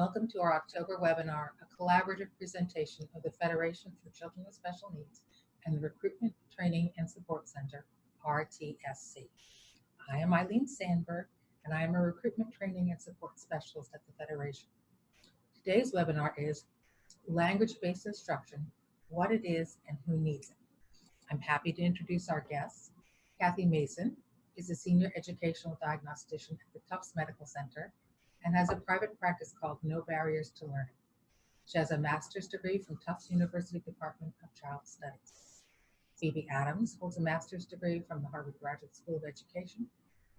Welcome to our October webinar, a collaborative presentation of the Federation for Children with Special Needs and the Recruitment, Training, and Support Center, RTSC. I am Eileen Sandberg, and I am a Recruitment, Training, and Support Specialist at the Federation. Today's webinar is Language-Based Instruction, What It Is and Who Needs It. I'm happy to introduce our guests. Cathy Mason is a Senior Educational Diagnostician at the Tufts Medical Center and has a private practice called No Barriers to Learning. She has a master's degree from Tufts University Department of Child Studies. Phoebe Adams holds a master's degree from the Harvard Graduate School of Education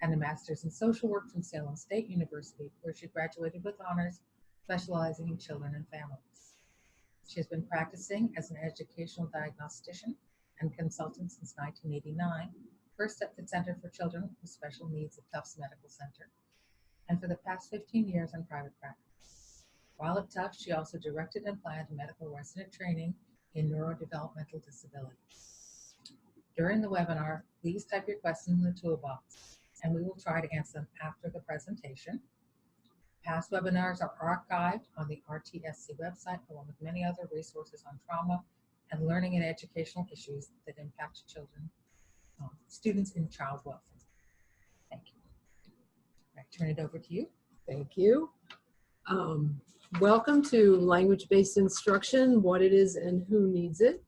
and a master's in social work from Salem State University, where she graduated with honors, specializing in children and families. She has been practicing as an educational diagnostician and consultant since 1989, first at the Center for Children with Special Needs at Tufts Medical Center, and for the past 15 years in private practice. While at Tufts, she also directed and planned medical resident training in neurodevelopmental disabilities. During the webinar, please type your questions in the toolbox, and we will try to answer them after the presentation. Past webinars are archived on the RTSC website, along with many other resources on trauma and learning and educational issues that impact children, students in child welfare. Thank you. I turn it over to you. Thank you. Welcome to Language-Based Instruction, What It Is and Who Needs It.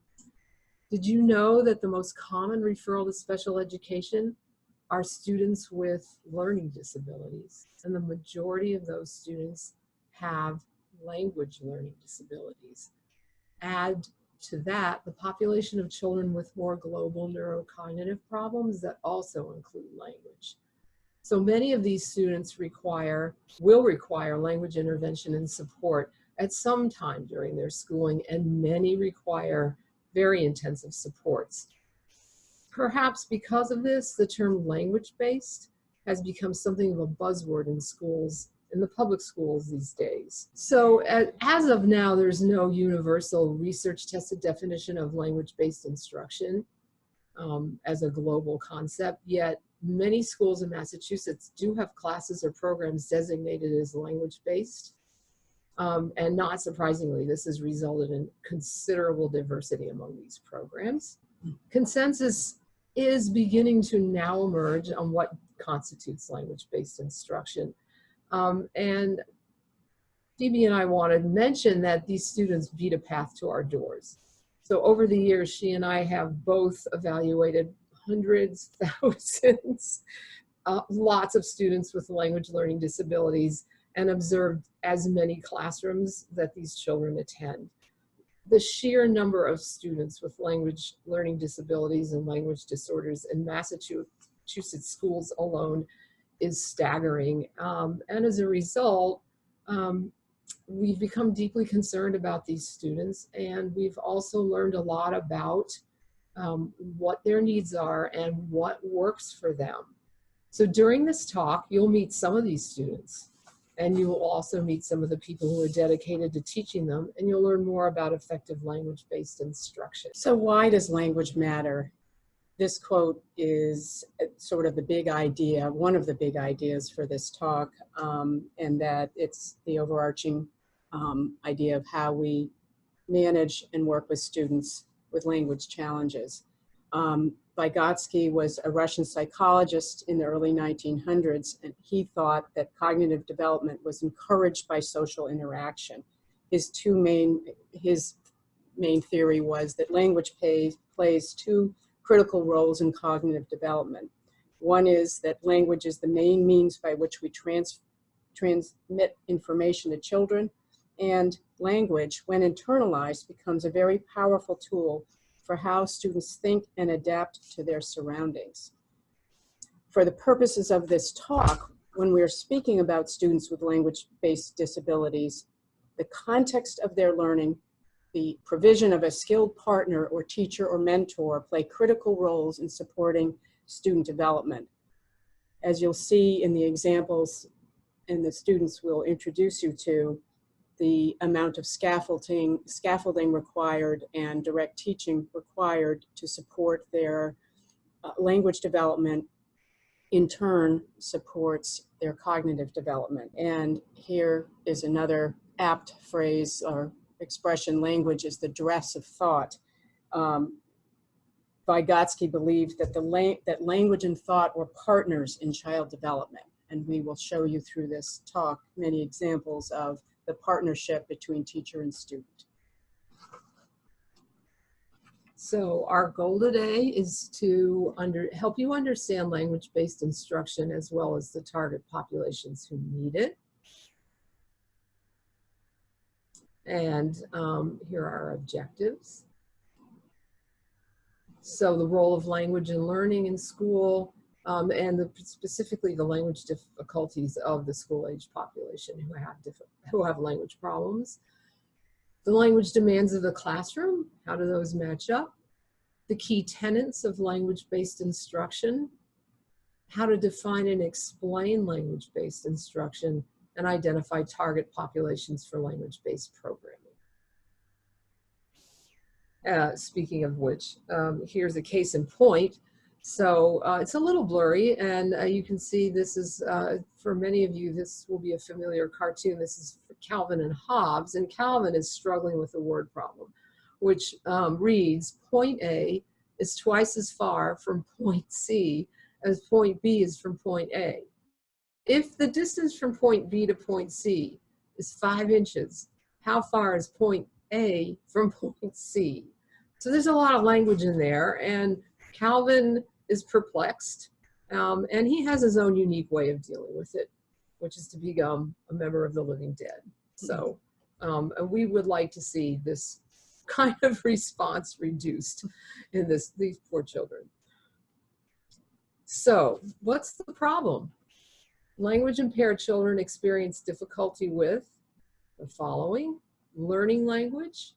Did you know that the most common referral to special education are students with learning disabilities? And the majority of those students have language learning disabilities. Add to that the population of children with more global neurocognitive problems that also include language. So many of these students will require language intervention and support at some time during their schooling, and many require very intensive supports. Perhaps because of this, the term language-based has become something of a buzzword in schools, in the public schools these days. So as of now, there's no universal research-tested definition of language-based instruction as a global concept, yet many schools in Massachusetts do have classes or programs designated as language-based. And not surprisingly, this has resulted in considerable diversity among these programs. Consensus is beginning to now emerge on what constitutes language-based instruction. And Phoebe and I wanted to mention that these students beat a path to our doors. So over the years, she and I have both evaluated hundreds, thousands, lots of students with language learning disabilities, and observed as many classrooms that these children attend. The sheer number of students with language learning disabilities and language disorders in Massachusetts schools alone is staggering. And as a result, we've become deeply concerned about these students, and we've also learned a lot about what their needs are and what works for them. So during this talk, you'll meet some of these students, and you will also meet some of the people who are dedicated to teaching them, and you'll learn more about effective language-based instruction. So why does language matter? This quote is sort of the big idea, one of the big ideas for this talk, and that it's the overarching idea of how we manage and work with students with language challenges. Vygotsky was a Russian psychologist in the early 1900s, and he thought that cognitive development was encouraged by social interaction. His main theory was that language plays two critical roles in cognitive development. One is that language is the main means by which we transmit information to children, and language, when internalized, becomes a very powerful tool for how students think and adapt to their surroundings. For the purposes of this talk, when we're speaking about students with language-based disabilities, the context of their learning, the provision of a skilled partner or teacher or mentor play critical roles in supporting student development. As you'll see in the examples and the students will introduce you to, the amount of scaffolding required and direct teaching required to support their language development in turn supports their cognitive development. And here is another apt phrase or expression, language is the dress of thought. Vygotsky believed that that language and thought were partners in child development. And we will show you through this talk many examples of the partnership between teacher and student. So our goal today is to help you understand language-based instruction as well as the target populations who need it. And here are our objectives. So the role of language and learning in school, and specifically the language difficulties of the school-age population who have language problems. The language demands of the classroom, how do those match up? The key tenets of language-based instruction, how to define and explain language-based instruction, and identify target populations for language-based programming. Speaking of which, here's a case in point. So it's a little blurry, and you can see this is, for many of you, this will be a familiar cartoon. This is for Calvin and Hobbes, and Calvin is struggling with a word problem, which reads, point A is twice as far from point C as point B is from point A. If the distance from point B to point C is 5 inches, how far is point A from point C? So there's a lot of language in there, and Calvin is perplexed, and he has his own unique way of dealing with it, which is to become a member of the living dead. So and we would like to see this kind of response reduced in these poor children. So what's the problem? Language impaired children experience difficulty with the following: learning language,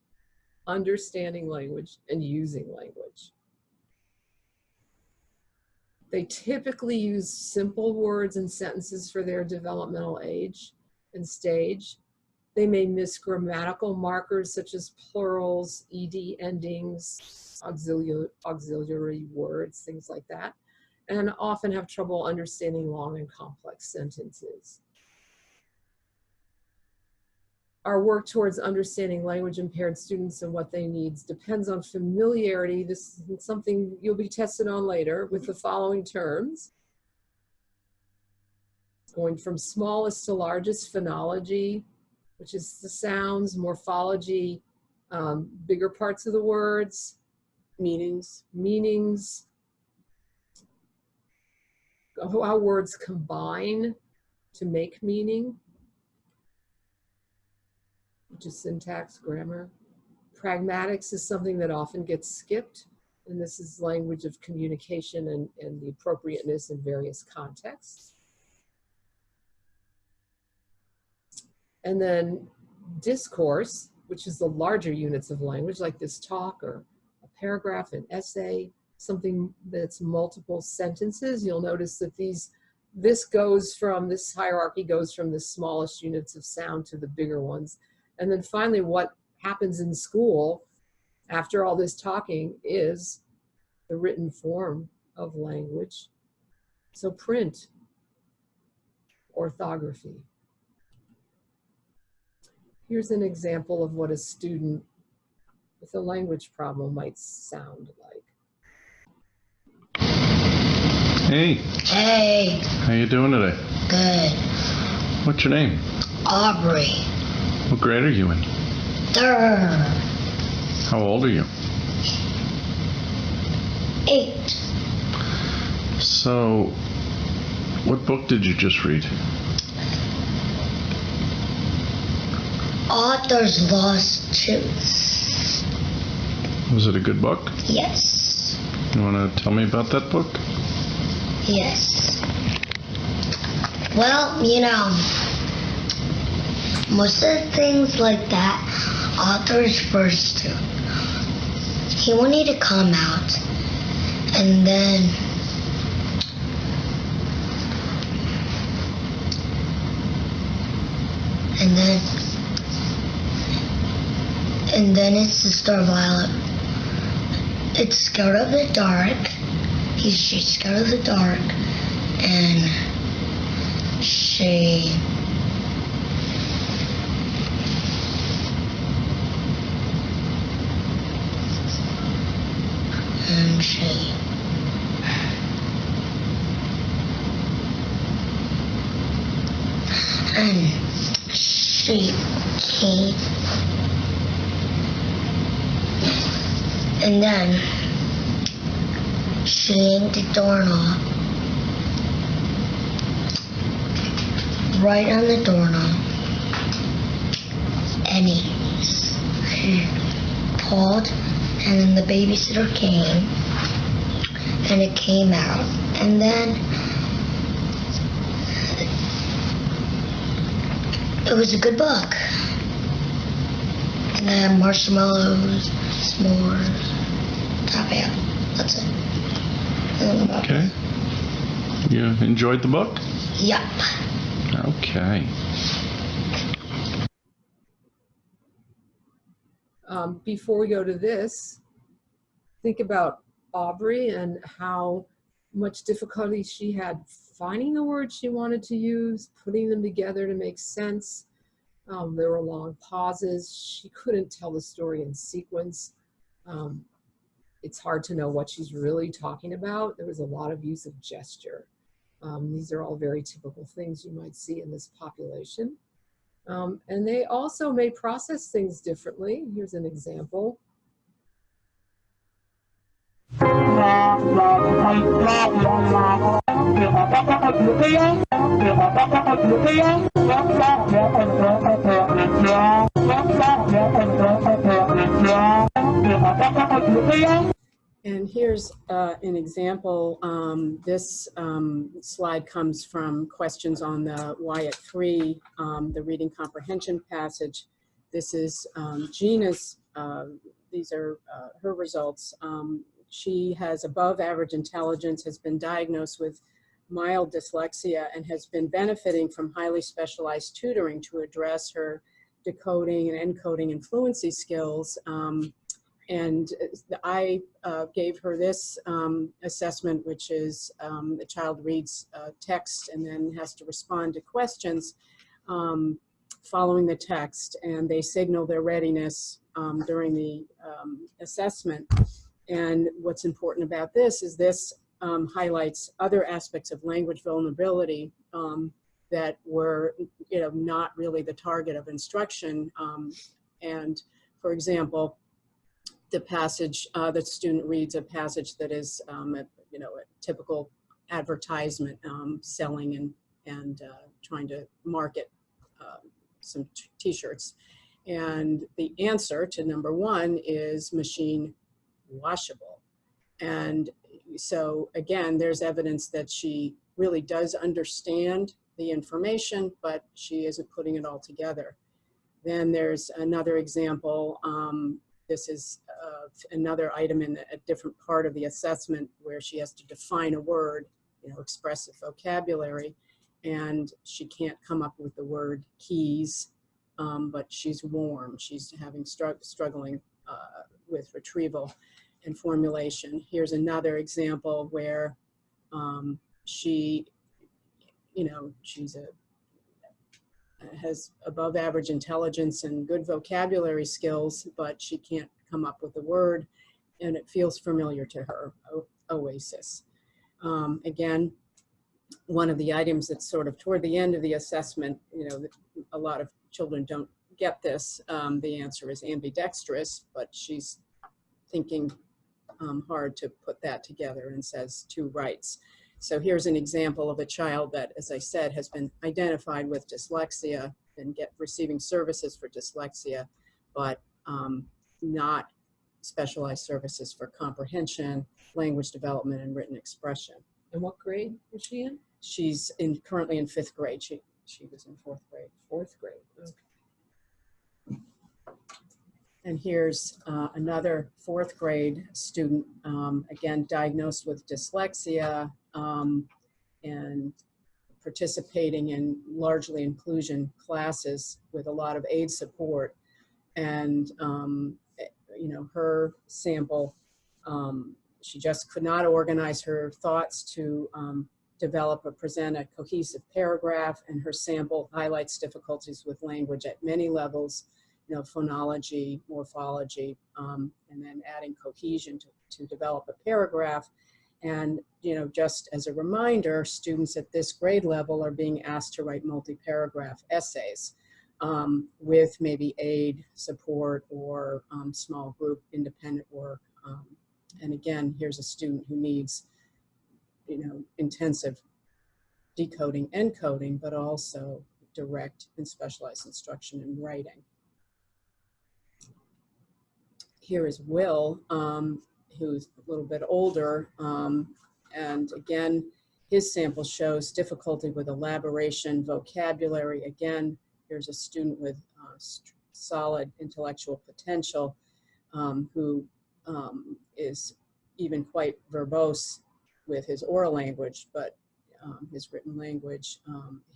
understanding language, and using language. They typically use simple words and sentences for their developmental age and stage. They may miss grammatical markers such as plurals, ed endings, auxiliary words, things like that, and often have trouble understanding long and complex sentences. Our work towards understanding language impaired students and what they need depends on familiarity. This is something you'll be tested on later with the following terms. Going from smallest to largest: phonology, which is the sounds; morphology, bigger parts of the words; meanings, how words combine to make meaning, which is syntax, grammar. Pragmatics is something that often gets skipped, and this is language of communication and the appropriateness in various contexts. And then discourse, which is the larger units of language, like this talk or a paragraph, an essay, something that's multiple sentences. You'll notice that this hierarchy goes from the smallest units of sound to the bigger ones. And then finally, what happens in school after all this talking is the written form of language. So print, orthography. Here's an example of what a student with a language problem might sound like. Hey. Hey. How you doing today? Good. What's your name? Aubrey. What grade are you in? 3rd. How old are you? 8. So, what book did you just read? Author's Lost Truth. Was it a good book? Yes. You want to tell me about that book? Yes. Well, most of the things like that, authors first do. He wanted to come out, and then it's Sister Violet. It's scared of the dark. She's scared of the dark, and she. And she came, and then she yanked the doorknob, right on the doorknob, and he pulled, and then the babysitter came, and it came out, and then it was a good book. And they had marshmallows, s'mores, tapioca. That's it. Okay. You enjoyed the book? Yup. Okay. Before we go to this, think about Aubrey and how much difficulty she had finding the words she wanted to use, putting them together to make sense. There were long pauses. She couldn't tell the story in sequence. It's hard to know what she's really talking about. There was a lot of use of gesture. These are all very typical things you might see in this population. And they also may process things differently. Here's an example. And here's an example. This slide comes from questions on the Wyatt 3, the reading comprehension passage. This is Gina's, these are her results. She has above average intelligence, has been diagnosed with mild dyslexia, and has been benefiting from highly specialized tutoring to address her decoding and encoding and fluency skills. And I gave her this assessment, which is the child reads text and then has to respond to questions following the text, and they signal their readiness during the assessment. And what's important about this is this highlights other aspects of language vulnerability that were, not really the target of instruction. And for example, the passage, the student reads a passage that is, a typical advertisement, selling and trying to market some t-shirts. And the answer to number 1 is machine washable. And so again, there's evidence that she really does understand the information, but she isn't putting it all together. Then there's another example. This is another item in a different part of the assessment where she has to define a word, expressive vocabulary, and she can't come up with the word keys, but she's warm. She's struggling with retrieval and formulation. Here's another example where she, she's has above average intelligence and good vocabulary skills, but she can't come up with a word, and it feels familiar to her, oasis. Again, one of the items that's sort of toward the end of the assessment, a lot of children don't get this. The answer is ambidextrous, but she's thinking hard to put that together and says 2 rights. So here's an example of a child that, as I said, has been identified with dyslexia and receiving services for dyslexia, but not specialized services for comprehension, language development, and written expression. And what grade is she in? She's currently in 5th grade. She was in 4th grade. 4th grade. Okay. And here's another 4th grade student, again, diagnosed with dyslexia and participating in largely inclusion classes with a lot of aid support. And, her sample, she just could not organize her thoughts to develop or present a cohesive paragraph, and her sample highlights difficulties with language at many levels, phonology, morphology, and then adding cohesion to develop a paragraph. And, just as a reminder, students at this grade level are being asked to write multi-paragraph essays with maybe aid, support, or small group independent work. And again, here's a student who needs, intensive decoding and coding, but also direct and specialized instruction in writing. Here is Will, who's a little bit older, and again, his sample shows difficulty with elaboration, vocabulary. Again, here's a student with solid intellectual potential who is even quite verbose with his oral language, but his written language,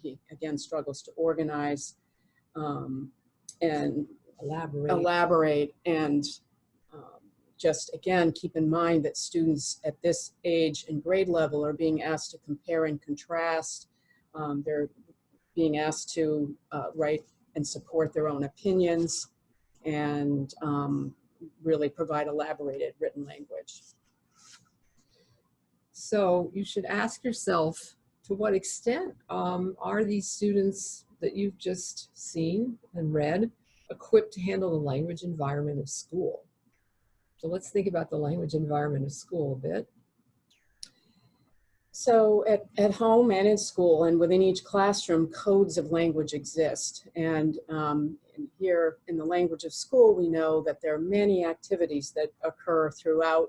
he again struggles to organize and elaborate and just again keep in mind that students at this age and grade level are being asked to compare and contrast. They're being asked to write and support their own opinions and really provide elaborated written language. So you should ask yourself, to what extent are these students that you've just seen and read equipped to handle the language environment of school? So let's think about the language environment of school a bit. So at home and in school and within each classroom, codes of language exist. And here in the language of school, we know that there are many activities that occur throughout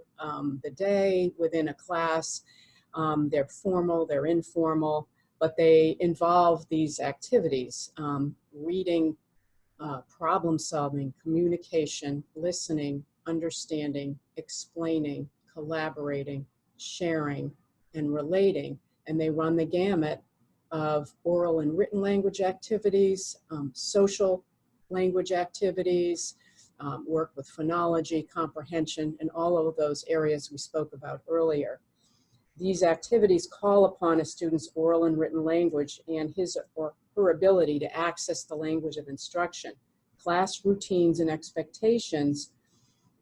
the day within a class. They're formal, they're informal, but they involve these activities: reading, problem solving, communication, listening, understanding, explaining, collaborating, sharing, and relating. And they run the gamut of oral and written language activities, social language activities, work with phonology, comprehension, and all of those areas we spoke about earlier. These activities call upon a student's oral and written language and his or her ability to access the language of instruction, class routines and expectations,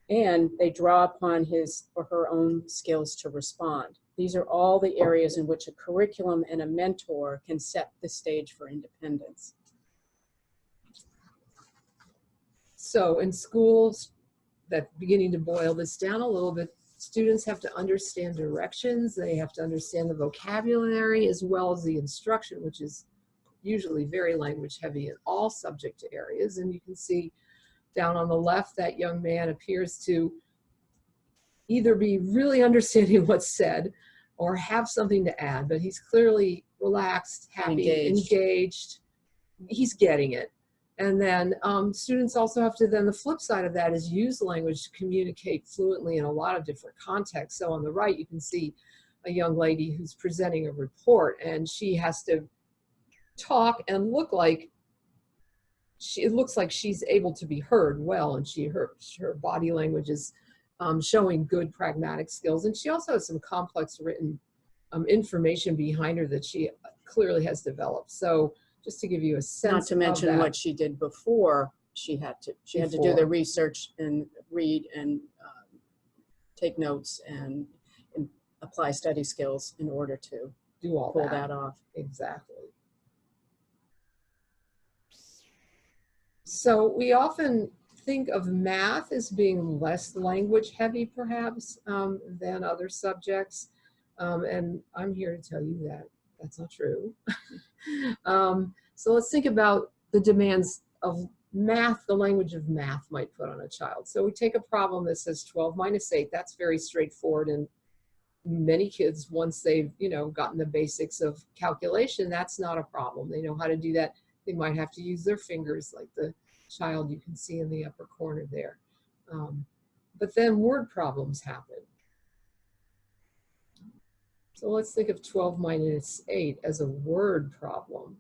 and they draw upon his or her own skills to respond. These are all the areas in which a curriculum and a mentor can set the stage for independence. So in schools, that beginning to boil this down a little bit, students have to understand directions, they have to understand the vocabulary as well as the instruction, which is usually very language heavy in all subject areas. And you can see down on the left, that young man appears to either be really understanding what's said or have something to add, but he's clearly relaxed, happy, engaged. He's getting it. And then students also have to, then the flip side of that is use language to communicate fluently in a lot of different contexts. So on the right, you can see a young lady who's presenting a report, and she has to talk and look like it looks like she's able to be heard well, and her body language is showing good pragmatic skills. And she also has some complex written information behind her that she clearly has developed. So just to give you a sense, not to mention what she did before, she had to do the research and read and take notes and apply study skills in order to do all pull that off. Exactly. So we often think of math as being less language heavy perhaps than other subjects. And I'm here to tell you that that's not true. So let's think about the demands of math, the language of math might put on a child. So we take a problem that says 12 minus 8, that's very straightforward. And many kids, once they've gotten the basics of calculation, that's not a problem. They know how to do that. They might have to use their fingers, like the child you can see in the upper corner there. But then word problems happen. So let's think of 12 minus 8 as a word problem.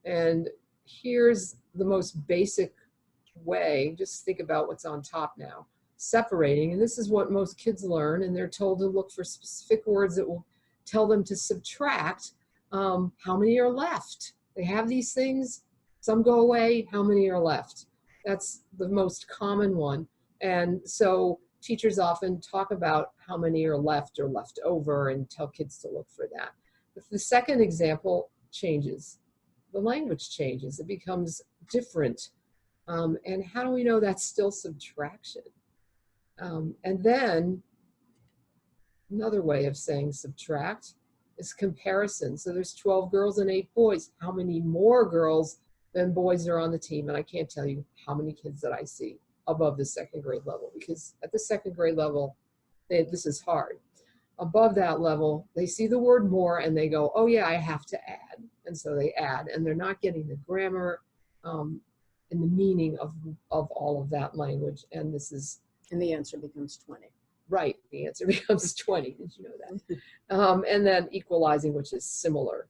And here's the most basic way, just think about what's on top now. Separating, and this is what most kids learn, and they're told to look for specific words that will tell them to subtract how many are left. They have these things, some go away, how many are left? That's the most common one. And so teachers often talk about how many are left or left over and tell kids to look for that. If the second example changes, the language changes, it becomes different. And how do we know that's still subtraction? And then another way of saying subtract is comparison. So there's 12 girls and 8 boys. How many more girls than boys are on the team? And I can't tell you how many kids that I see above the 2nd grade level, because at the 2nd grade level, this is hard. Above that level, they see the word more and they go, oh yeah, I have to add. And so they add, and they're not getting the grammar and the meaning of all of that language. And this is, And the answer becomes 20. right, the answer becomes 20. Did you know that? And then equalizing, which is similar.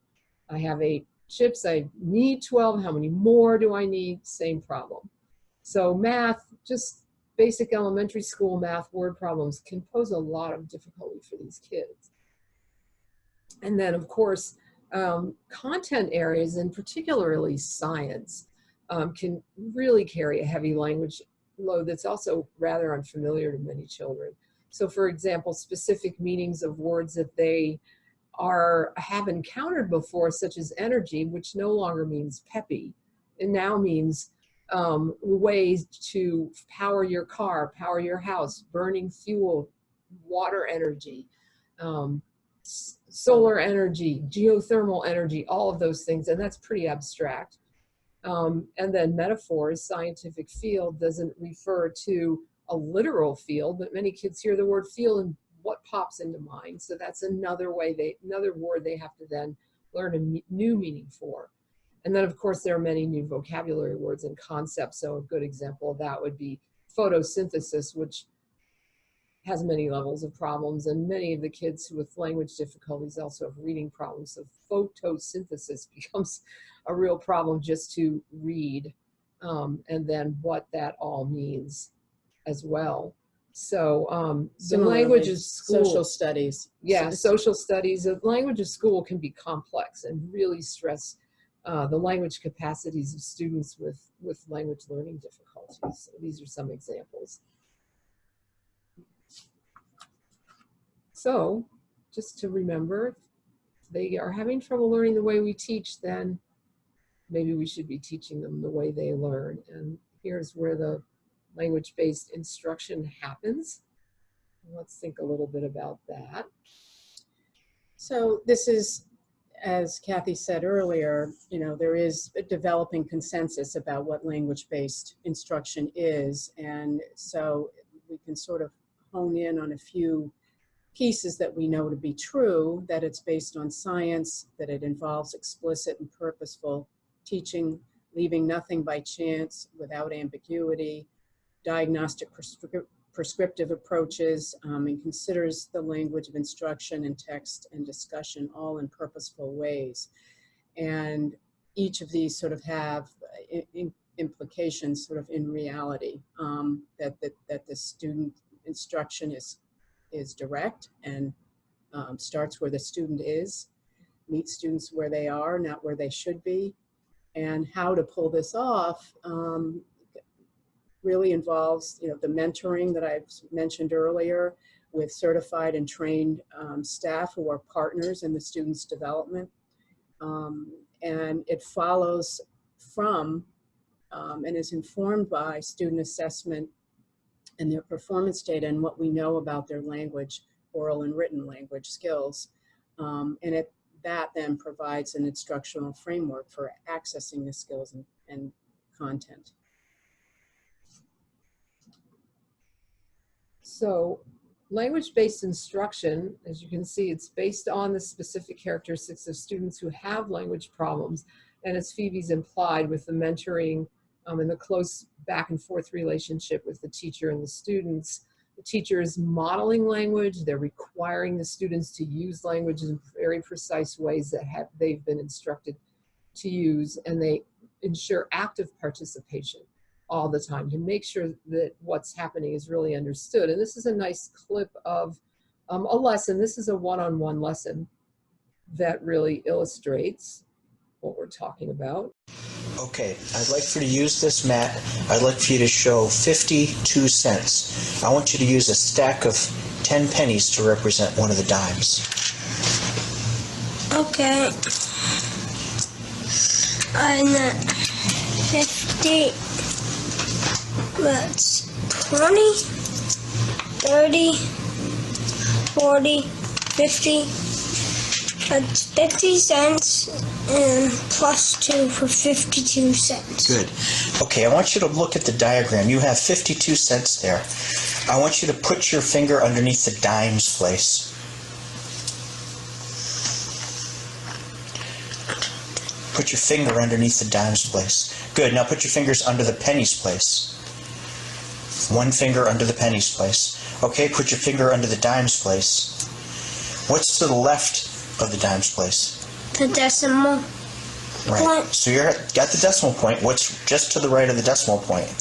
I have 8 chips, I need 12. How many more do I need? Same problem. So math, just basic elementary school math word problems can pose a lot of difficulty for these kids. And then of course, content areas, and particularly science, can really carry a heavy language load that's also rather unfamiliar to many children. So for example, specific meanings of words that they have encountered before, such as energy, which no longer means peppy. It now means ways to power your car, power your house, burning fuel, water energy, solar energy, geothermal energy, all of those things, and that's pretty abstract. And then metaphors, scientific field, doesn't refer to a literal field, but many kids hear the word field and what pops into mind. So that's another way another word they have to then learn a new meaning for. And then of course there are many new vocabulary words and concepts. So a good example of that would be photosynthesis, which has many levels of problems, and many of the kids with language difficulties also have reading problems. So photosynthesis becomes a real problem just to read, and then what that all means as well. So the language of school, social studies. yeah, social studies. The language of school can be complex and really stress the language capacities of students with language learning difficulties. So these are some examples. So just to remember, if they are having trouble learning the way we teach, then maybe we should be teaching them the way they learn. And here's where the language-based instruction happens. Let's think a little bit about that. So this is, as Cathy said earlier, there is a developing consensus about what language-based instruction is. And so we can sort of hone in on a few pieces that we know to be true, that it's based on science, that it involves explicit and purposeful teaching, leaving nothing by chance, without ambiguity, diagnostic prescriptive approaches, and considers the language of instruction and text and discussion all in purposeful ways. And each of these sort of have implications sort of in reality, that the student instruction is direct and starts where the student is, meets students where they are, not where they should be. And how to pull this off really involves, the mentoring that I've mentioned earlier with certified and trained staff who are partners in the student's development. And it follows from and is informed by student assessment and their performance data and what we know about their language, oral and written language skills. And that then provides an instructional framework for accessing the skills and content. So language-based instruction, as you can see, it's based on the specific characteristics of students who have language problems. And as Phoebe's implied, with the mentoring and the close back and forth relationship with the teacher and the students, the teacher is modeling language. They're requiring the students to use language in very precise ways that they've been instructed to use, and they ensure active participation all the time to make sure that what's happening is really understood. And this is a nice clip of a lesson. This is a one-on-one lesson that really illustrates what we're talking about. Okay, I'd like for you to use this mat. I'd like for you to show 52 cents. I want you to use a stack of 10 pennies to represent one of the dimes. Okay. And 50, that's 20, 30, 40, 50. That's 50 cents and plus 2 for 52 cents. Good. Okay, I want you to look at the diagram. You have 52 cents there. I want you to put your finger underneath the dimes place. Put your finger underneath the dimes place. Good. Now put your fingers under the pennies place. One finger under the pennies place. Okay, put your finger under the dimes place. What's to the left of the dimes place? The decimal Right. point. So you're got the decimal point. What's just to the right of the decimal point?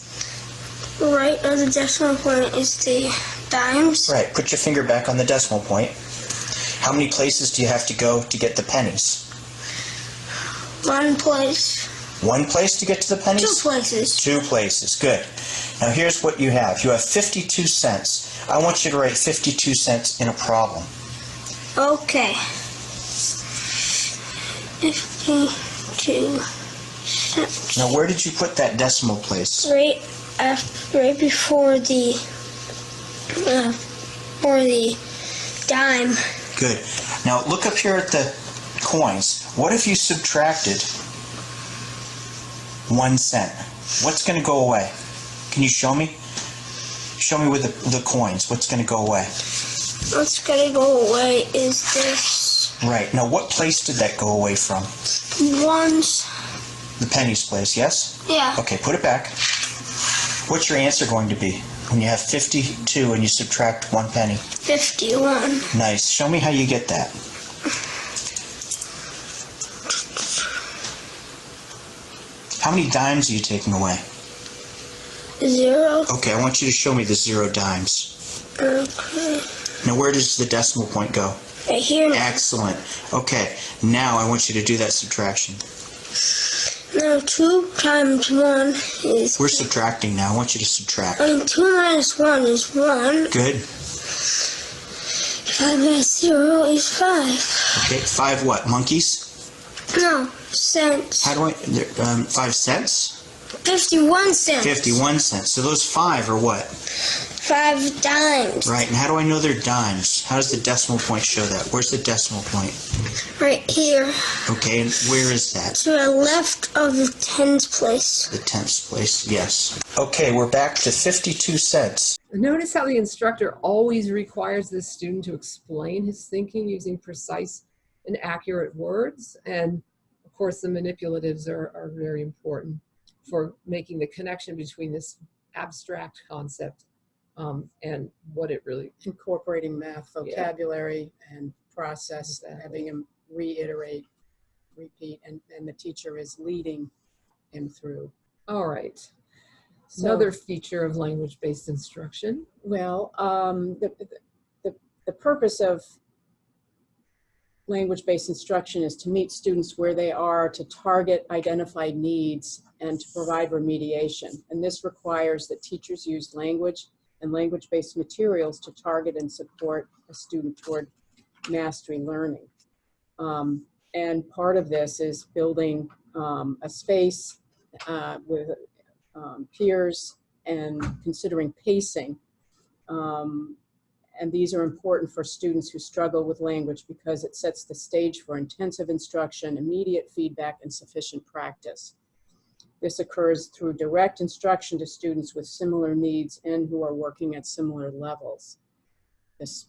Right of the decimal point is the dimes. Right. Put your finger back on the decimal point. How many places do you have to go to get the pennies? One place. One place to get to the pennies? 2 places. 2 places. Good. Now here's what you have. You have 52 cents. I want you to write 52 cents in a problem. Okay. 52 cents. Now where did you put that decimal place? Right before the dime. Good. Now look up here at the coins. What if you subtracted 1 cent? What's going to go away? Can you show me? Show me with the coins. What's going to go away? What's gonna go away is this. Right. Now what place did that go away from? Ones. The pennies place, yes? Yeah. Okay, put it back. What's your answer going to be when you have 52 and you subtract 1 penny? 51. Nice. Show me how you get that. How many dimes are you taking away? 0. Okay, I want you to show me the 0 dimes. Okay. Now where does the decimal point go? Right here. Excellent. Okay, now I want you to do that subtraction. Now 2 times 1 is... We're subtracting now. I want you to subtract. 2 minus 1 is 1. Good. 5 minus 0 is 5. Okay, 5 what? Monkeys? No, cents. How do I... 5 cents? 51 cents. 51 cents. So those 5 are what? 5 dimes. Right, and how do I know they're dimes? How does the decimal point show that? Where's the decimal point? Right here. Okay, and where is that? To the left of the tens place. The tenths place, yes. Okay, we're back to 52 cents. Notice how the instructor always requires the student to explain his thinking using precise and accurate words. And of course, the manipulatives are very important for making the connection between this abstract concept and what it really... Incorporating math vocabulary and process, Exactly. having him reiterate, repeat, and the teacher is leading him through. All right. So- Another feature of language-based instruction. Well, the purpose of language-based instruction is to meet students where they are, to target identified needs, and to provide remediation. And this requires that teachers use language and language-based materials to target and support a student toward mastery learning. And part of this is building a space with peers and considering pacing. And these are important for students who struggle with language because it sets the stage for intensive instruction, immediate feedback, and sufficient practice. This occurs through direct instruction to students with similar needs and who are working at similar levels. This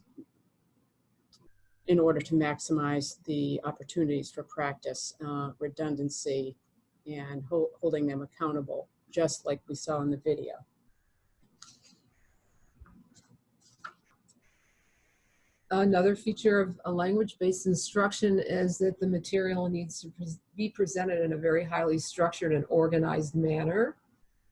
in order to maximize the opportunities for practice, redundancy, and holding them accountable, just like we saw in the video. Another feature of a language-based instruction is that the material needs to be presented in a very highly structured and organized manner.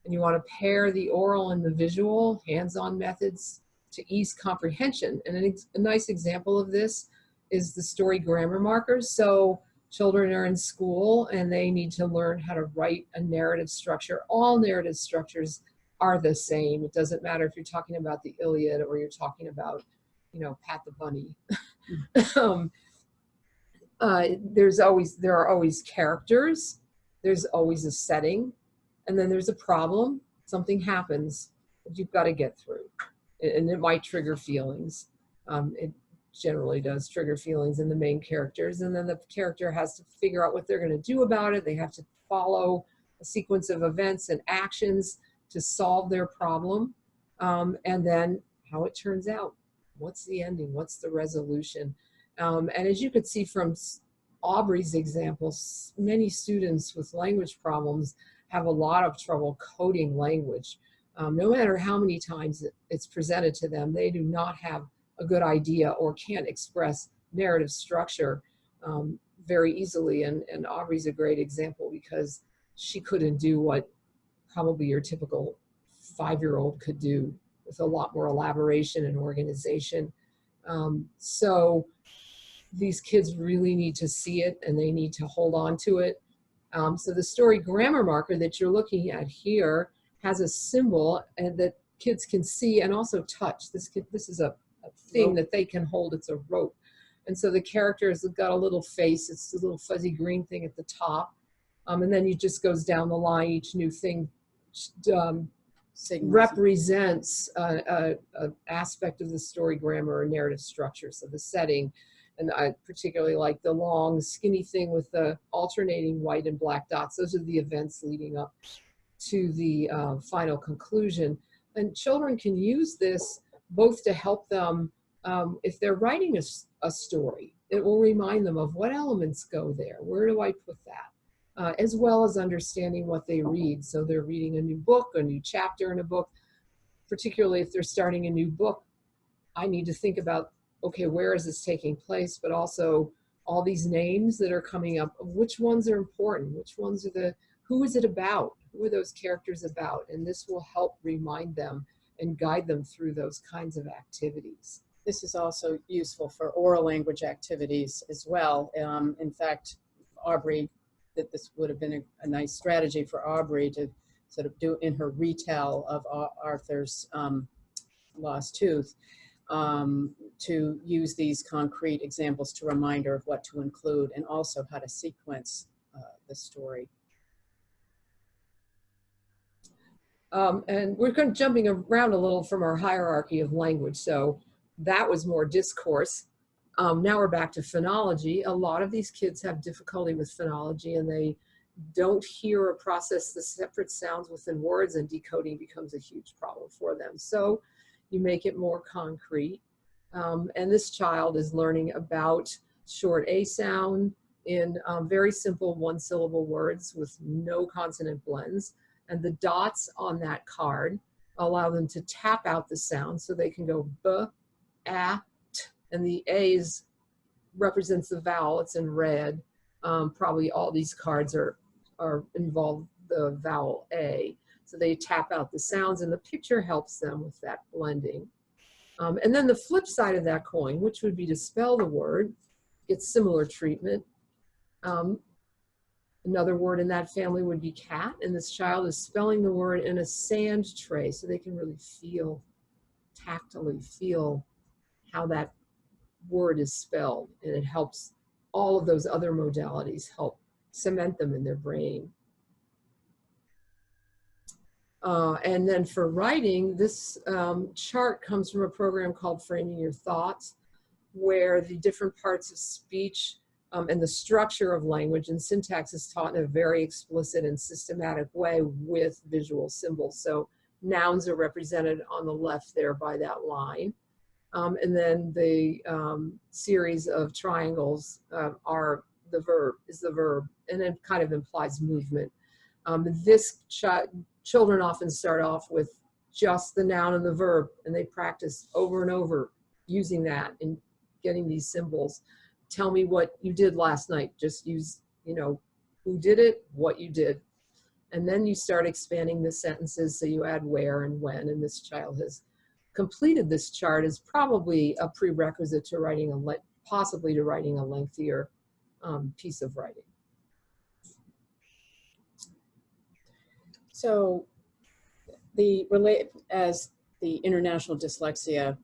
And you want to pair the oral and the visual, hands-on methods to ease comprehension. And a nice example of this is the story grammar markers. So children are in school and they need to learn how to write a narrative structure. All narrative structures are the same. It doesn't matter if you're talking about the Iliad or you're talking about, you know, Pat the Bunny. There are always characters, there's always a setting, and then there's a problem. Something happens that you've got to get through, and it might trigger feelings. It generally does trigger feelings in the main characters, and then the character has to figure out what they're going to do about it. They have to follow a sequence of events and actions to solve their problem, and then how it turns out. What's the ending? What's the resolution? And as you could see from Aubrey's examples, many students with language problems have a lot of trouble coding language. No matter how many times it's presented to them, they do not have a good idea or can't express narrative structure very easily. And Aubrey's a great example because she couldn't do what probably your typical 5-year-old could do with a lot more elaboration and organization. So these kids really need to see it and they need to hold on to it. So the story grammar marker that you're looking at here has a symbol and that kids can see and also touch. This is a thing that they can hold. It's a rope. And so the character has got a little face. It's a little fuzzy green thing at the top. And then it just goes down the line. Each new thing represents an aspect of the story grammar or narrative structure. So the setting, and I particularly like the long skinny thing with the alternating white and black dots. Those are the events leading up to the final conclusion. And children can use this both to help them, if they're writing a story, it will remind them of what elements go there, where do I put that, as well as understanding what they read. So they're reading a new book, a new chapter in a book, particularly if they're starting a new book, I need to think about, okay, where is this taking place, but also all these names that are coming up, which ones are important, which ones are who is it about, who are those characters about, and this will help remind them and guide them through those kinds of activities. This is also useful for oral language activities as well. In fact, Aubrey, that this would have been a nice strategy for Aubrey to sort of do in her retell of Arthur's lost tooth, to use these concrete examples to remind her of what to include and also how to sequence the story. And we're kind of jumping around a little from our hierarchy of language. So that was more discourse. Now we're back to phonology. A lot of these kids have difficulty with phonology and they don't hear or process the separate sounds within words, and decoding becomes a huge problem for them. So you make it more concrete. And this child is learning about short A sound in very simple one-syllable words with no consonant blends. And the dots on that card allow them to tap out the sound so they can go b, a, t, and the A's represents the vowel. It's in red. Probably all these cards are involve the vowel A. So they tap out the sounds and the picture helps them with that blending. And then the flip side of that coin, which would be to spell the word, gets similar treatment. Another word in that family would be cat, and this child is spelling the word in a sand tray so they can really feel, tactily feel how that word is spelled, and it helps all of those other modalities help cement them in their brain. And then for writing, this chart comes from a program called Framing Your Thoughts, where the different parts of speech and the structure of language and syntax is taught in a very explicit and systematic way with visual symbols. So nouns are represented on the left there by that line. And then the series of triangles are the verb, and it kind of implies movement. Children often start off with just the noun and the verb, and they practice over and over using that and getting these symbols. Tell me what you did last night. Just use, who did it, what you did. And then you start expanding the sentences, so you add where and when, and this child has completed this chart is probably a prerequisite to writing possibly to writing a lengthier piece of writing. So as the International Dyslexia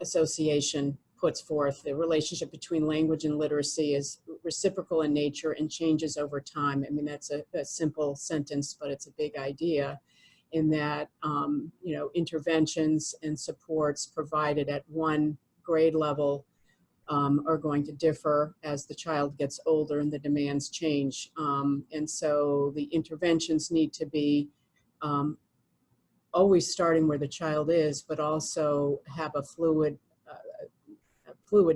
Association puts forth, the relationship between language and literacy is reciprocal in nature and changes over time. I mean, that's a simple sentence, but it's a big idea in that, you know, interventions and supports provided at one grade level are going to differ as the child gets older and the demands change. And so the interventions need to be always starting where the child is, but also have a fluid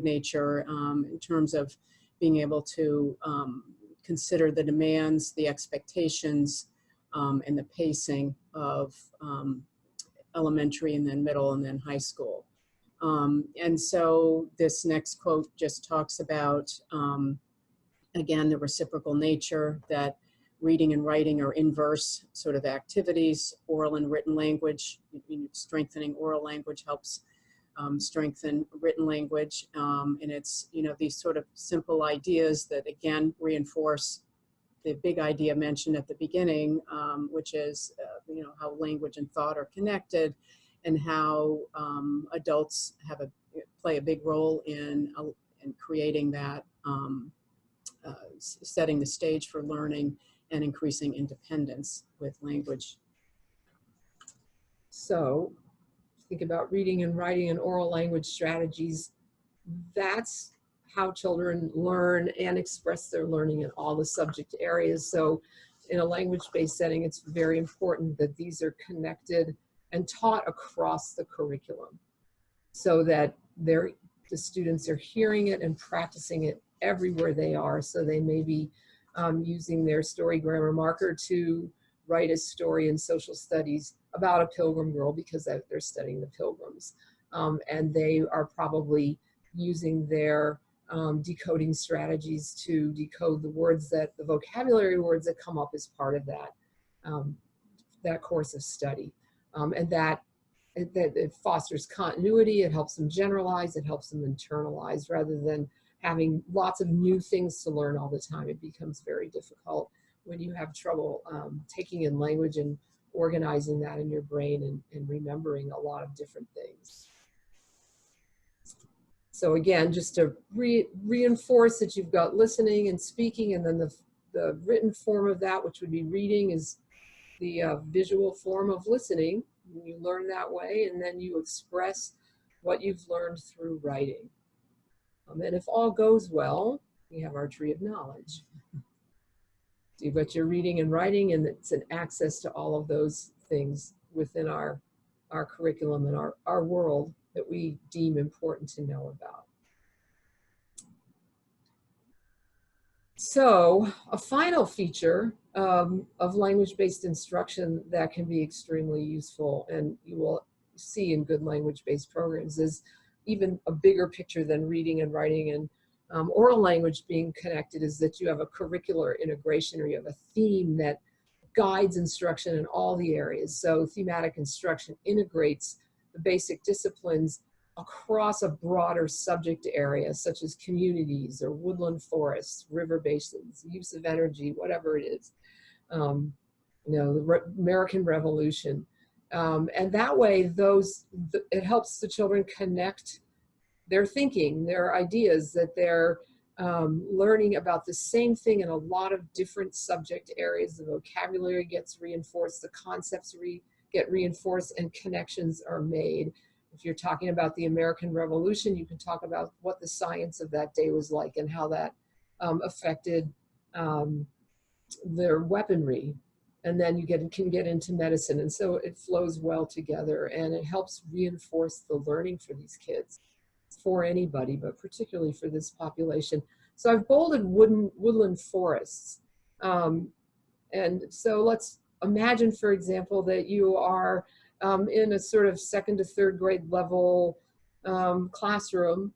nature in terms of being able to consider the demands, the expectations, and the pacing of elementary and then middle and then high school. And so this next quote just talks about, again, the reciprocal nature, that reading and writing are inverse sort of activities. Oral and written language, strengthening oral language helps strengthen written language. And it's, you know, these sort of simple ideas that, again, reinforce the big idea mentioned at the beginning, which is, you know, how language and thought are connected, and how adults play a big role in creating that, setting the stage for learning and increasing independence with language. So think about reading and writing and oral language strategies. That's how children learn and express their learning in all the subject areas. So in a language-based setting, it's very important that these are connected and taught across the curriculum so that the students are hearing it and practicing it everywhere they are. So they may be using their story grammar marker to write a story in social studies about a Pilgrim girl because they're studying the Pilgrims. And they are probably using their decoding strategies to decode the words, the vocabulary words that come up as part of that course of study. And that it fosters continuity, it helps them generalize, it helps them internalize, rather than having lots of new things to learn all the time. It becomes very difficult when you have trouble taking in language and organizing that in your brain and remembering a lot of different things. So again, just to reinforce that you've got listening and speaking, and then the written form of that, which would be reading, is the visual form of listening. You learn that way, and then you express what you've learned through writing. And if all goes well, we have our tree of knowledge. So you've got your reading and writing, and it's an access to all of those things within our curriculum and our world that we deem important to know about. So a final feature of language-based instruction that can be extremely useful, and you will see in good language-based programs, is even a bigger picture than reading and writing and oral language being connected, is that you have a curricular integration, or you have a theme that guides instruction in all the areas. So thematic instruction integrates the basic disciplines across a broader subject area, such as communities or woodland forests, river basins, use of energy, whatever it is, you know, the American Revolution. And that way, it helps the children connect their thinking, their ideas, that they're learning about the same thing in a lot of different subject areas. The vocabulary gets reinforced, the concepts get reinforced, and connections are made. If you're talking about the American Revolution, you can talk about what the science of that day was like and how that affected their weaponry. And then you can get into medicine. And so it flows well together, and it helps reinforce the learning for these kids, for anybody, but particularly for this population. So I've bolded woodland forests. And so let's imagine, for example, that you are in a sort of 2nd to 3rd grade level classroom,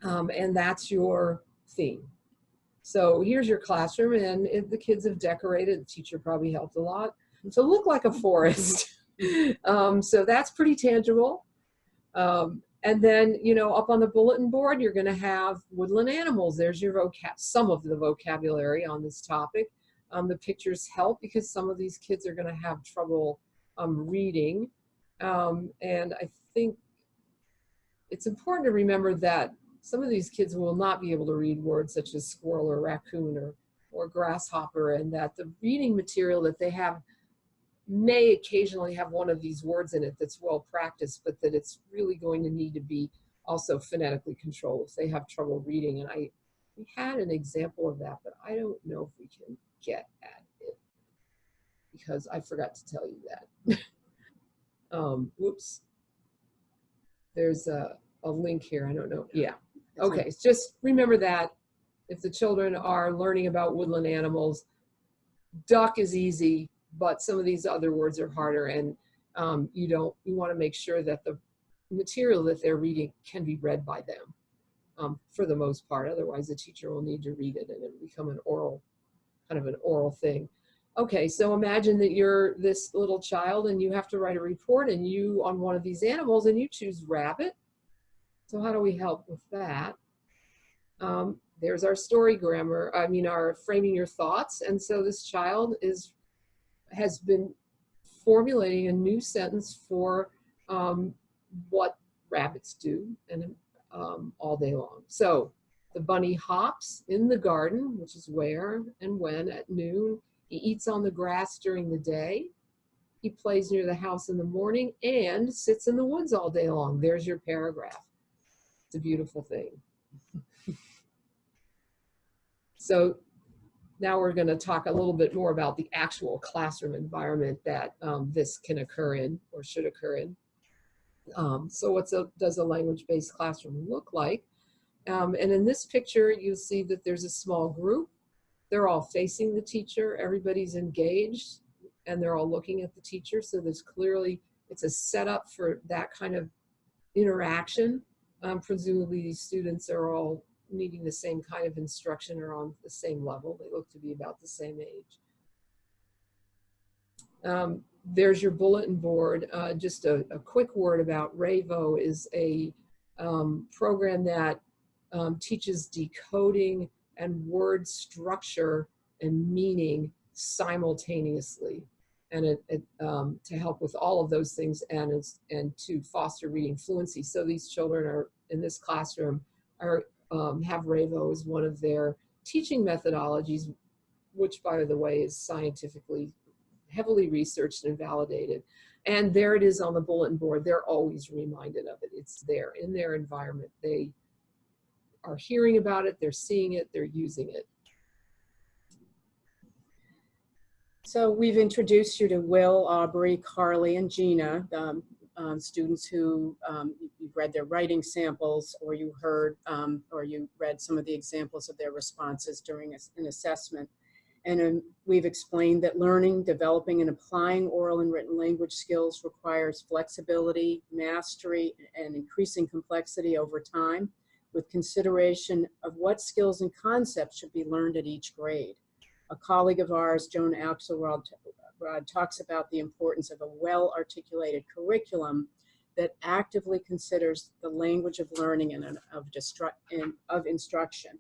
and that's your theme. So here's your classroom, and the kids have decorated, the teacher probably helped a lot, to look like a forest. So that's pretty tangible. And then, you know, up on the bulletin board, you're going to have woodland animals. There's your some of the vocabulary on this topic. The pictures help because some of these kids are going to have trouble reading. And I think it's important to remember that some of these kids will not be able to read words such as squirrel or raccoon or grasshopper, and that the reading material that they have may occasionally have one of these words in it that's well practiced, but that it's really going to need to be also phonetically controlled if they have trouble reading. And we had an example of that, but I don't know if we can get at it because I forgot to tell you that. Whoops. There's a link here. I don't know. Yeah. Okay. Just remember that if the children are learning about woodland animals, duck is easy, but some of these other words are harder, and you want to make sure that the material that they're reading can be read by them for the most part. Otherwise, the teacher will need to read it, and it'll become an oral thing. Okay, so imagine that you're this little child and you have to write a report, and you on one of these animals, and you choose rabbit. So how do we help with that? There's our story grammar. Our framing your thoughts, and so this child has been formulating a new sentence for what rabbits do and all day long. So the bunny hops in the garden, which is where and when at noon. He eats on the grass during the day. He plays near the house in the morning and sits in the woods all day long. There's your paragraph. It's a beautiful thing. So now we're going to talk a little bit more about the actual classroom environment that this can occur in or should occur in. So what does a language-based classroom look like? And in this picture, you'll see that there's a small group. They're all facing the teacher. Everybody's engaged, and they're all looking at the teacher. So there's clearly, it's a setup for that kind of interaction. Presumably these students are all needing the same kind of instruction or on the same level. They look to be about the same age. There's your bulletin board. Just a quick word about RAVO is a program that teaches decoding and word structure and meaning simultaneously, and to help with all of those things and to foster reading fluency. So these children are in this classroom have RAVO as one of their teaching methodologies, which, by the way, is scientifically heavily researched and validated. And there it is on the bulletin board. They're always reminded of it. It's there in their environment. They are hearing about it, they're seeing it, they're using it. So we've introduced you to Will, Aubrey, Carly, and Gina, students who you've read their writing samples, or you heard or you read some of the examples of their responses during an assessment. And we've explained that learning, developing, and applying oral and written language skills requires flexibility, mastery, and increasing complexity over time, with consideration of what skills and concepts should be learned at each grade. A colleague of ours, Joan Axelrod, talks about the importance of a well-articulated curriculum that actively considers the language of learning and of instruction.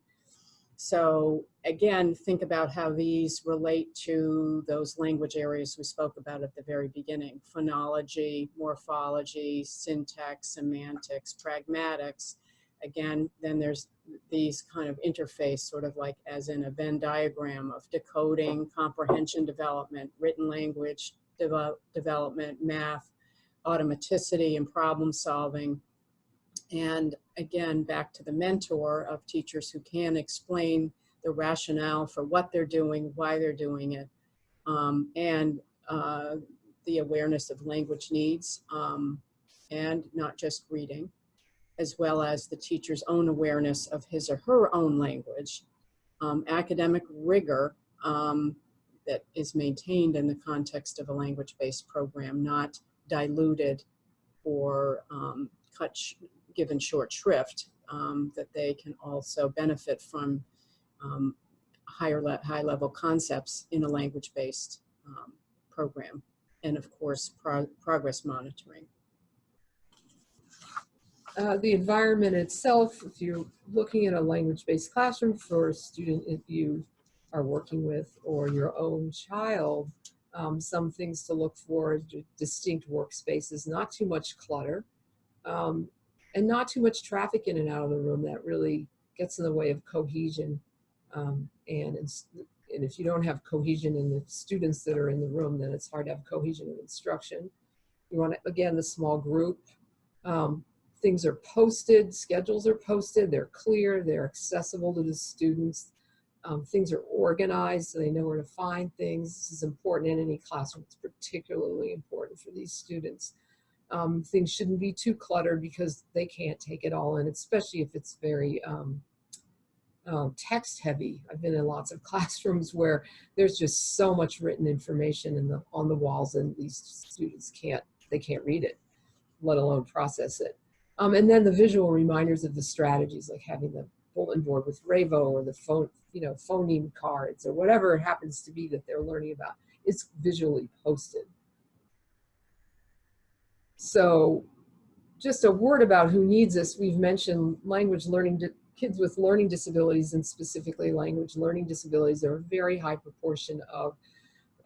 So again, think about how these relate to those language areas we spoke about at the very beginning: phonology, morphology, syntax, semantics, pragmatics. Again, then there's these kind of interface, sort of like as in a Venn diagram of decoding, comprehension development, written language development, math, automaticity, and problem solving. And again, back to the mentor of teachers who can explain the rationale for what they're doing, why they're doing it, and the awareness of language needs, and not just reading, as well as the teacher's own awareness of his or her own language, academic rigor that is maintained in the context of a language-based program, not diluted or given short shrift, that they can also benefit from high-level concepts in a language-based program, and of course, progress monitoring. The environment itself, if you're looking at a language-based classroom for a student if you are working with or your own child, some things to look for: distinct workspaces, not too much clutter, and not too much traffic in and out of the room that really gets in the way of cohesion. And if you don't have cohesion in the students that are in the room, then it's hard to have cohesion of instruction. You want to, again, the small group. Things are posted, schedules are posted, they're clear, they're accessible to the students. Things are organized so they know where to find things. This is important in any classroom. It's particularly important for these students. Things shouldn't be too cluttered because they can't take it all in, especially if it's very text heavy. I've been in lots of classrooms where there's just so much written information on the walls, and these students can't read it, let alone process it. And then the visual reminders of the strategies, like having the bulletin board with Ravo or the phoneme cards or whatever it happens to be that they're learning about. It's visually posted. So just a word about who needs this. We've mentioned language learning, kids with learning disabilities, and specifically language learning disabilities are a very high proportion of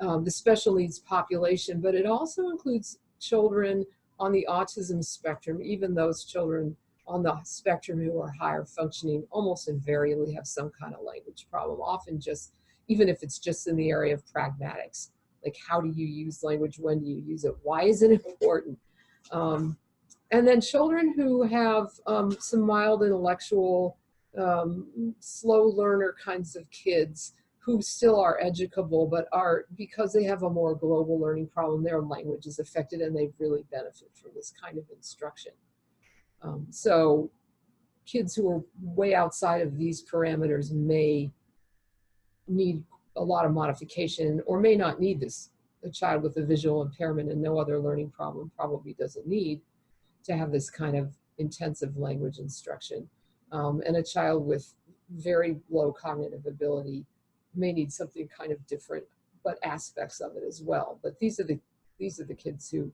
the special needs population, but it also includes children on the autism spectrum. Even those children on the spectrum who are higher functioning almost invariably have some kind of language problem, often just, even if it's just in the area of pragmatics, like how do you use language, when do you use it, why is it important? And then children who have some mild intellectual, slow learner kinds of kids who still are educable, but are, because they have a more global learning problem, their language is affected and they really benefit from this kind of instruction. So kids who are way outside of these parameters may need a lot of modification or may not need this. A child with a visual impairment and no other learning problem probably doesn't need to have this kind of intensive language instruction. And a child with very low cognitive ability may need something kind of different, but aspects of it as well. But these are the kids who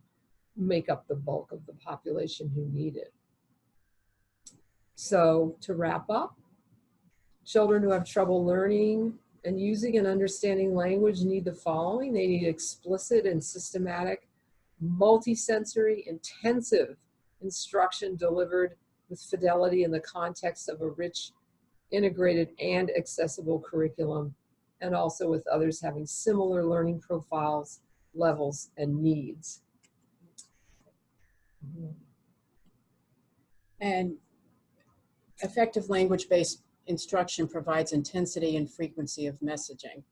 make up the bulk of the population who need it. So to wrap up, children who have trouble learning and using and understanding language need the following. They need explicit and systematic, multisensory, intensive instruction delivered with fidelity in the context of a rich, integrated, and accessible curriculum, and also with others having similar learning profiles, levels, and needs. And effective language-based instruction provides intensity and frequency of messaging.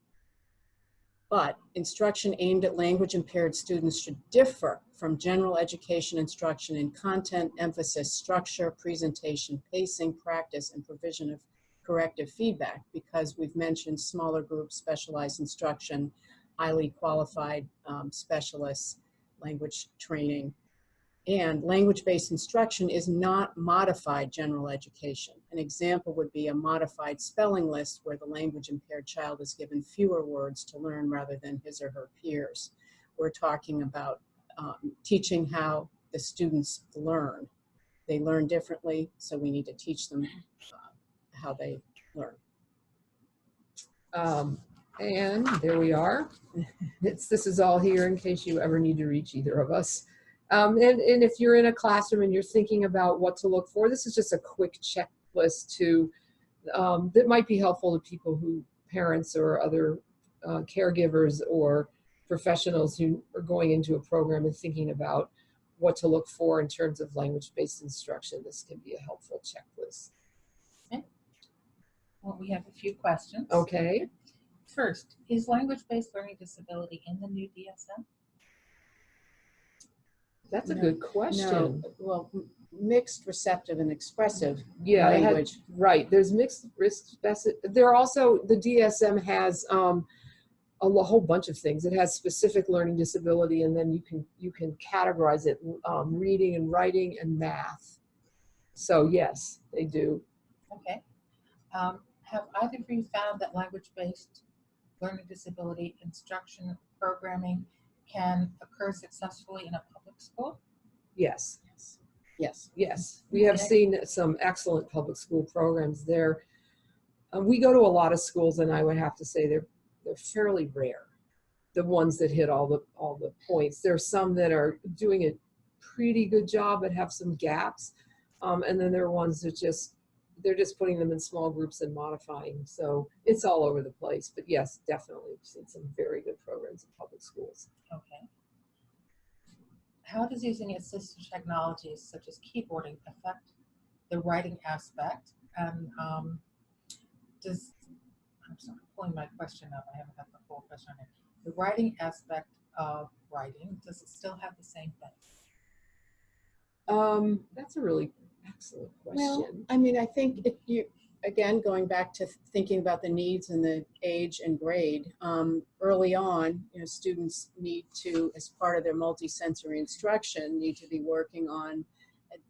But instruction aimed at language-impaired students should differ from general education instruction in content, emphasis, structure, presentation, pacing, practice, and provision of corrective feedback, because we've mentioned smaller groups, specialized instruction, highly qualified specialists, language training. And language-based instruction is not modified general education. An example would be a modified spelling list where the language-impaired child is given fewer words to learn rather than his or her peers. We're talking about teaching how the students learn. They learn differently, so we need to teach them how they learn. And there we are. This is all here in case you ever need to reach either of us. And if you're in a classroom and you're thinking about what to look for, this is just a quick checklist that might be helpful to people who, parents or other caregivers or professionals who are going into a program and thinking about what to look for in terms of language-based instruction. This can be a helpful checklist. Okay. Well, we have a few questions. Okay. First, is language-based learning disability in the new DSM? That's a good question. No, well, mixed receptive and expressive language. Right. There's mixed risk. There are also, the DSM has a whole bunch of things. It has specific learning disability, and then you can categorize it reading and writing and math. So yes, they do. Okay. Have either of you found that language-based learning disability instruction programming can occur successfully in a public school? Yes. Yes. Yes, we have seen some excellent public school programs there. We go to a lot of schools, and I would have to say they're fairly rare, the ones that hit all the points. There's some that are doing a pretty good job but have some gaps, and then there are ones that they're just putting them in small groups and modifying. So it's all over the place. But yes, definitely, we've seen some very good programs in public schools. Okay. How does using assistive technologies such as keyboarding affect the writing aspect? And I'm sorry, pulling my question up. I haven't got the whole question on it. The writing aspect of writing, does it still have the same thing? That's a really excellent question. Well, I mean, I think if you, again, going back to thinking about the needs and the age and grade, early on, students need to, as part of their multisensory instruction, need to be working on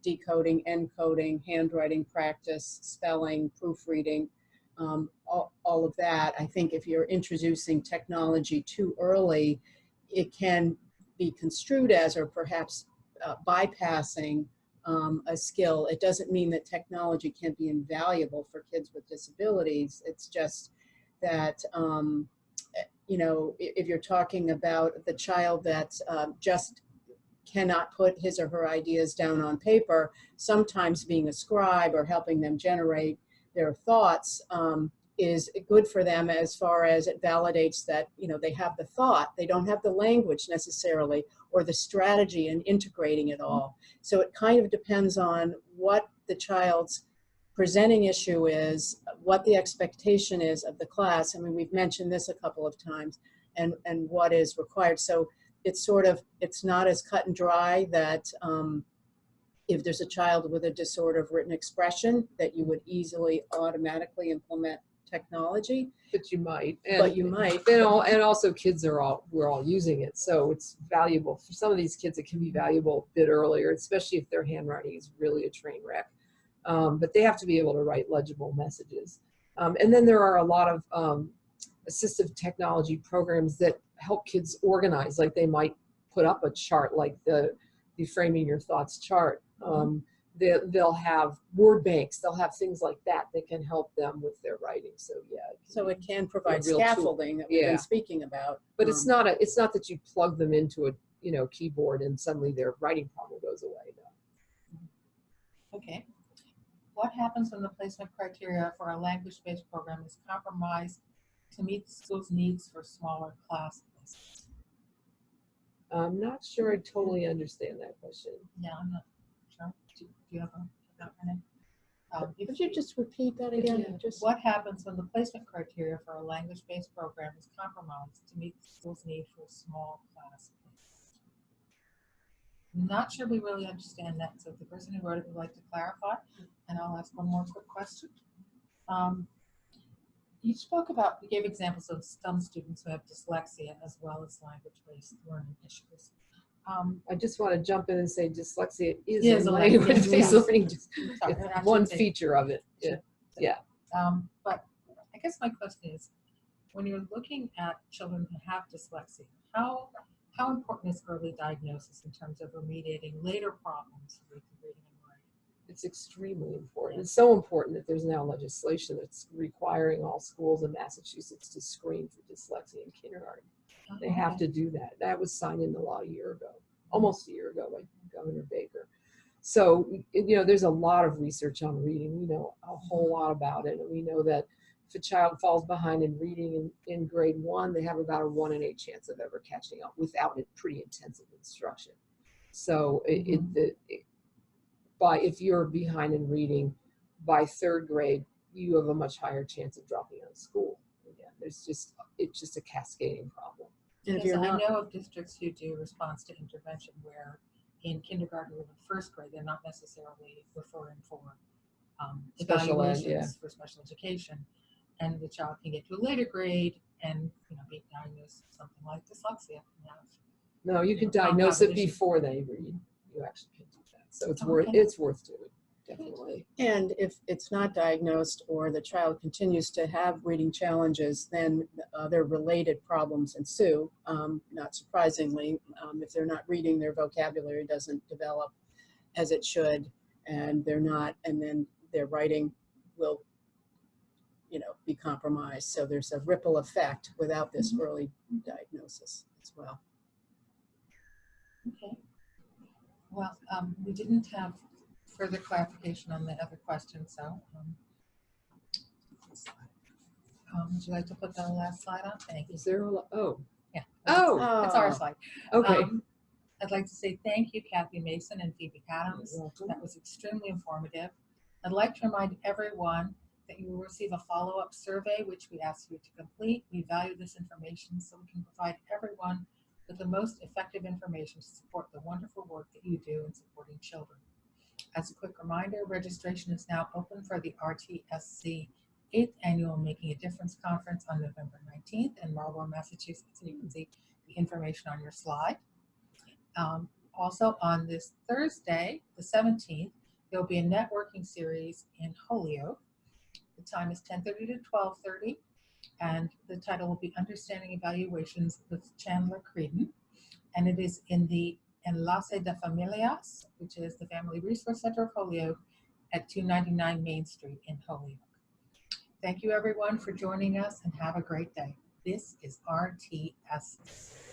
decoding, encoding, handwriting practice, spelling, proofreading, all of that. I think if you're introducing technology too early, it can be construed as, or perhaps bypassing a skill. It doesn't mean that technology can't be invaluable for kids with disabilities. It's just that, if you're talking about the child that just cannot put his or her ideas down on paper, sometimes being a scribe or helping them generate their thoughts is good for them, as far as it validates that they have the thought. They don't have the language necessarily, or the strategy in integrating it all. So it kind of depends on what the child's presenting issue is, what the expectation is of the class. I mean, we've mentioned this a couple of times, and what is required. So it's not as cut and dry that if there's a child with a disorder of written expression, that you would easily automatically implement technology. But you might. And also kids we're all using it. So it's valuable. For some of these kids, it can be valuable a bit earlier, especially if their handwriting is really a train wreck. But they have to be able to write legible messages. And then there are a lot of assistive technology programs that help kids organize. Like they might put up a chart, like the Framing Your Thoughts chart. They'll have word banks. They'll have things like that can help them with their writing. So yeah. So it can provide scaffolding that we've been speaking about. But it's not that you plug them into a keyboard and suddenly their writing problem goes away. No. Okay. What happens when the placement criteria for a language-based program is compromised to meet the school's needs for smaller class sizes? I'm not sure I totally understand that question. Yeah, I'm not sure. Do you have a Could you just repeat that again? Yeah. What happens when the placement criteria for a language-based program is compromised to meet the school's need for a small class? I'm not sure we really understand that. So if the person who wrote it would like to clarify, and I'll ask one more quick question. You gave examples of some students who have dyslexia as well as language-based learning issues. I just want to jump in and say dyslexia is a language-based language-based learning. Sorry, It's one feature of it. Yeah. But I guess my question is, when you're looking at children who have dyslexia, how important is early diagnosis in terms of remediating later problems with reading and writing? It's extremely important. It's so important that there's now legislation that's requiring all schools in Massachusetts to screen for dyslexia in kindergarten. They have to do that. That was signed into law almost a year ago by Governor Baker. So, there's a lot of research on reading. We know a whole lot about it. And we know that if a child falls behind in reading in grade 1, they have about a 1 in 8 chance of ever catching up without pretty intensive instruction. So if you're behind in reading by 3rd grade, you have a much higher chance of dropping out of school. Again, it's just a cascading problem. And if Because you're I not, know of districts who do response to intervention where in kindergarten or in 1st grade, they're not necessarily referring for Special ed, evaluations for special education. And the child can get to a later grade and be diagnosed with something like dyslexia. No, you can diagnose it before they read. You actually can do that. So it's worth doing, definitely. and if it's not diagnosed or the child continues to have reading challenges, then other related problems ensue. Not surprisingly, if they're not reading, their vocabulary doesn't develop. as it should, and they're not, and then their writing will, be compromised. So there's a ripple effect without this early diagnosis as well. Okay. Well, we didn't have further clarification on the other question, so would you like to put the last slide on? Thank you. Is there oh, Yeah. oh, It's our slide. okay. I'd like to say thank you, Cathy Mason and Phoebe Adams. You're welcome. That was extremely informative. I'd like to remind everyone that you will receive a follow-up survey, which we ask you to complete. We value this information so we can provide everyone with the most effective information to support the wonderful work that you do in supporting children. As a quick reminder, registration is now open for the RTSC 8th Annual Making a Difference Conference on November 19th in Marlborough, Massachusetts, and you can see the information on your slide. Also on this Thursday, the 17th, there will be a networking series in Holyoke. The time is 10:30 to 12:30, and the title will be Understanding Evaluations with Chandler Creedon, and it is in the Enlace de Familias, which is the Family Resource Center of Holyoke at 299 Main Street in Holyoke. Thank you everyone for joining us, and have a great day. This is RTS.